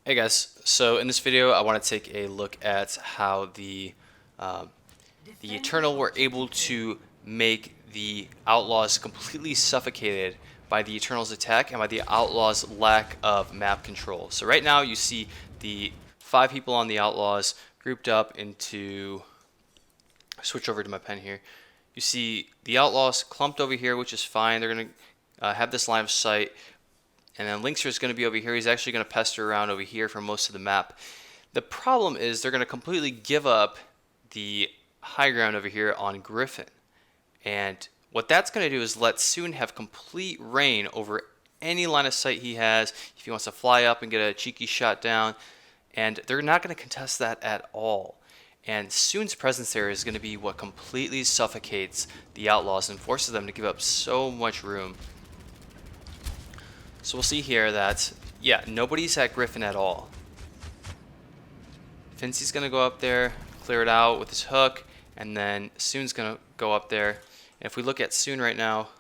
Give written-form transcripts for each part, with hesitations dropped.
Hey guys, so in this video I want to take a look at how the Eternal were able to make the Outlaws completely suffocated by the Eternal's attack and by the Outlaws' lack of map control. So right now you see the 5 people on the Outlaws grouped up into, switch over to my pen here, you see the Outlaws clumped over here, which is fine. They're going to have this line of sight. And then Linkster is going to be over here. He's actually going to pester around over here for most of the map. The problem is they're going to completely give up the high ground over here on Griffin. And what that's going to do is let Soon have complete reign over any line of sight he has. If he wants to fly up and get a cheeky shot down. And they're not going to contest that at all. And Soon's presence there is going to be what completely suffocates the Outlaws and forces them to give up so much room. So we'll see here that, yeah, nobody's at Griffin at all. Fincy's going to go up there, clear it out with his hook, and then Soon's going to go up there. And if we look at Soon right now,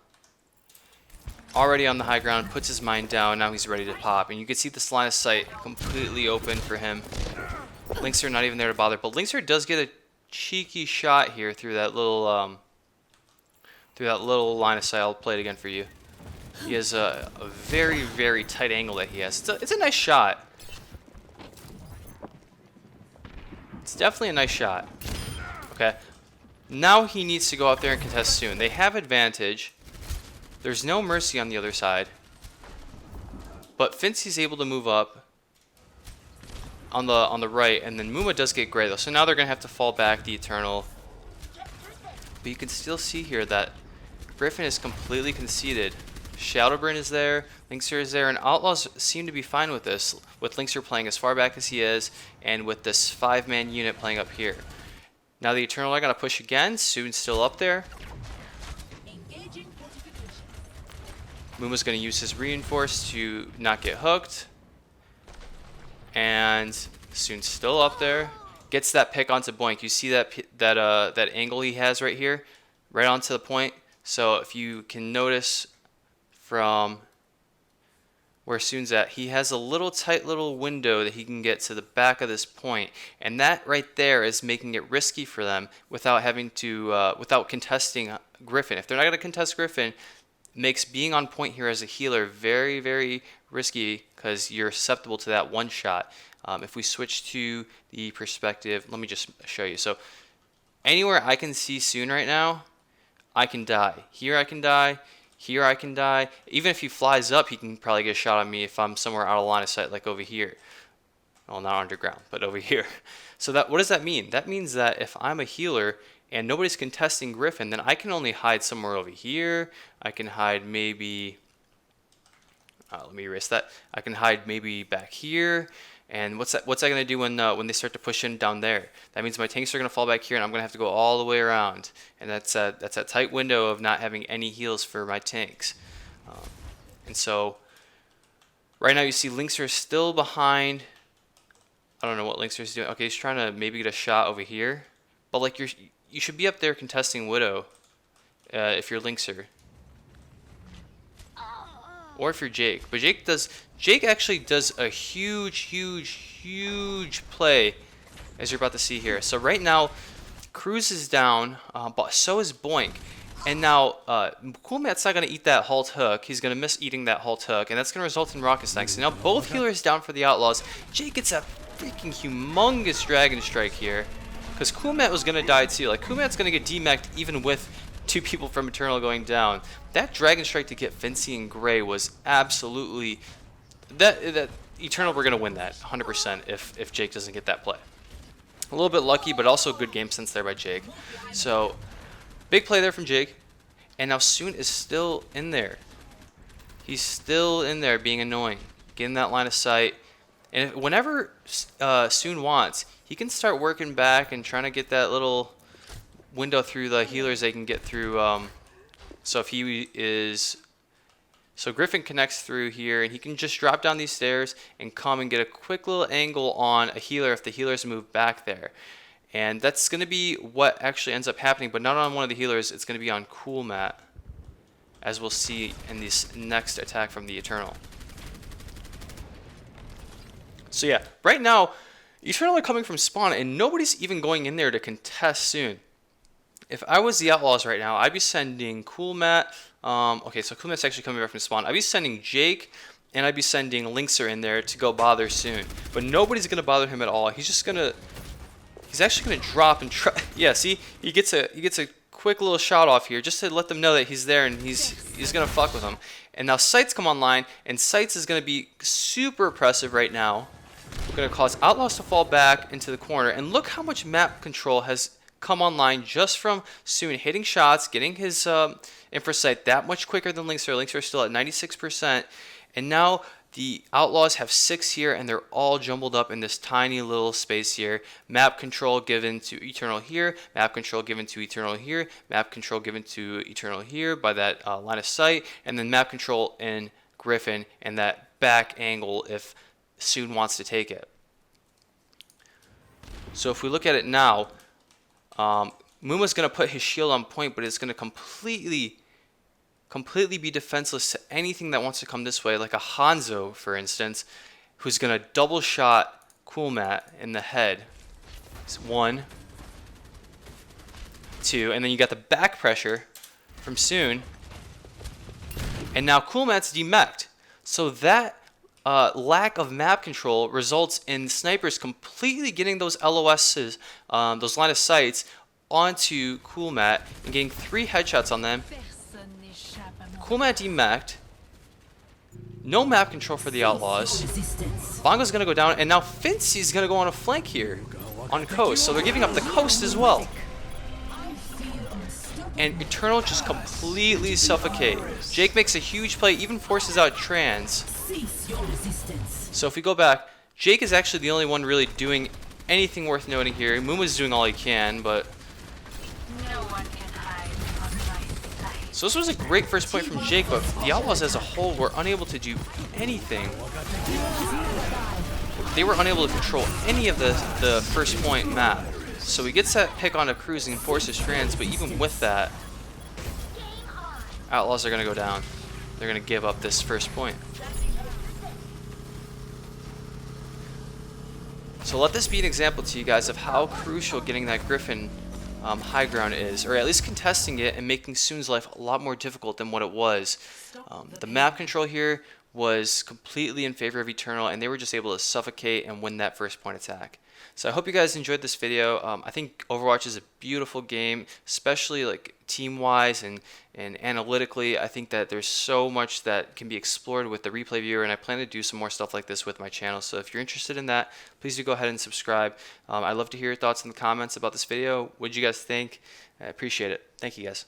already on the high ground, puts his mine down, now he's ready to pop. And you can see this line of sight completely open for him. Linkster not even there to bother, but Linkster does get a cheeky shot here through that little line of sight. I'll play it again for you. He has a very, very tight angle that he has. It's a nice shot. It's definitely a nice shot. Okay. Now he needs to go out there and contest Soon. They have advantage. There's no mercy on the other side. But Fincy's able to move up on the right, and then Muma does get gray though. So now they're gonna have to fall back the Eternal. But you can still see here that Griffin is completely conceded. Shadowburn is there, Linkster is there, and Outlaws seem to be fine with this, with Linkster playing as far back as he is, and with this 5-man unit playing up here. Now the Eternal are going to push again, Soon's still up there. Muma's going to use his reinforce to not get hooked. And Soon's still up there. Gets that pick onto Boink. You see that angle he has right here? Right onto the point. So if you can notice from where Soon's at, he has a little tight little window that he can get to the back of this point, and that right there is making it risky for them without having to without contesting Griffin. If they're not going to contest Griffin, makes being on point here as a healer very, very risky because you're susceptible to that one shot. If we switch to the perspective, let me just show you. So anywhere I can see Soon right now, I can die. Here I can die. Here I can die. Even if he flies up, he can probably get a shot on me if I'm somewhere out of line of sight, like over here. Well, not underground, but over here. So what does that mean? That means that if I'm a healer and nobody's contesting Griffin, then I can only hide somewhere over here. I can hide maybe, let me erase that. I can hide maybe back here. And what's that going to do when they start to push in down there? That means my tanks are going to fall back here, and I'm going to have to go all the way around. And that's a tight window of not having any heals for my tanks. And so right now you see Linkster is still behind. I don't know what Linkster is doing. Okay, he's trying to maybe get a shot over here. But like you should be up there contesting Widow if you're Linkster. Or if you're Jake. But Jake actually does a huge play, as you're about to see here. So right now, Cruz is down, but so is Boink. And now, Coolmat's not going to eat that halt hook. He's going to miss eating that halt hook, and that's going to result in rocket snacks. So now both healers down for the Outlaws. Jake gets a freaking humongous Dragon Strike here, because Coolmat was going to die too. Like, Coolmat's going to get demeched even with 2 people from Eternal going down. That Dragon Strike to get Fincy and Gray was absolutely... That Eternal were going to win that 100% if Jake doesn't get that play. A little bit lucky, but also good game sense there by Jake. So, big play there from Jake. And now Soon is still in there. He's still in there being annoying. Getting that line of sight. And whenever Soon wants, he can start working back and trying to get that little window through the healers they can get through. So if he is... So Griffin connects through here, and he can just drop down these stairs and come and get a quick little angle on a healer if the healers move back there. And that's going to be what actually ends up happening, but not on one of the healers. It's going to be on Coolmat, as we'll see in this next attack from the Eternal. So yeah, right now, Eternal are coming from spawn, and nobody's even going in there to contest soon. If I was the Outlaws right now, I'd be sending Cool Matt. Okay, so Cool Matt's actually coming back from spawn. I'd be sending Jake, and I'd be sending Linkser in there to go bother soon. But nobody's gonna bother him at all. He's actually gonna drop and try. Yeah, see, he gets a quick little shot off here just to let them know that he's there, and he's gonna fuck with them. And now Sights come online, and Sights is gonna be super oppressive right now. We're gonna cause Outlaws to fall back into the corner, and look how much map control has come online just from Soon hitting shots, getting his infra sight that much quicker than Linkser. Linkser is still at 96%, and now the Outlaws have 6 here, and they're all jumbled up in this tiny little space here. Map control given to Eternal here, map control given to Eternal here, map control given to Eternal here by that line of sight, and then map control in Griffin and that back angle if Soon wants to take it. So if we look at it now, Muma's going to put his shield on point, but it's going to completely be defenseless to anything that wants to come this way, like a Hanzo, for instance, who's going to double shot Cool Matt in the head. It's 1, 2, and then you got the back pressure from Soon, and now Cool Matt's demeched. So that lack of map control results in snipers completely getting those LOSs, those line of sights, onto Cool Matt and getting 3 headshots on them. Cool Matt demeched. No map control for the Outlaws. Bongo's gonna go down, and now Fincy's gonna go on a flank here on coast. So they're giving up the coast as well. And Eternal just completely suffocate. Jake makes a huge play, even forces out Trans. So if we go back, Jake is actually the only one really doing anything worth noting here. Muma's doing all he can, but... So this was a great first point from Jake, but the Outlaws as a whole were unable to do anything. They were unable to control any of the first point map. So he gets that pick on a cruising and forces Trans, but even with that, Outlaws are going to go down. They're going to give up this first point. So let this be an example to you guys of how crucial getting that Griffin high ground is, or at least contesting it and making Soon's life a lot more difficult than what it was. The map control here was completely in favor of Eternal, and they were just able to suffocate and win that first point attack. So I hope you guys enjoyed this video. I think Overwatch is a beautiful game, especially like team-wise and analytically. I think that there's so much that can be explored with the replay viewer, and I plan to do some more stuff like this with my channel. So if you're interested in that, please do go ahead and subscribe. I'd love to hear your thoughts in the comments about this video. What did you guys think? I appreciate it. Thank you guys.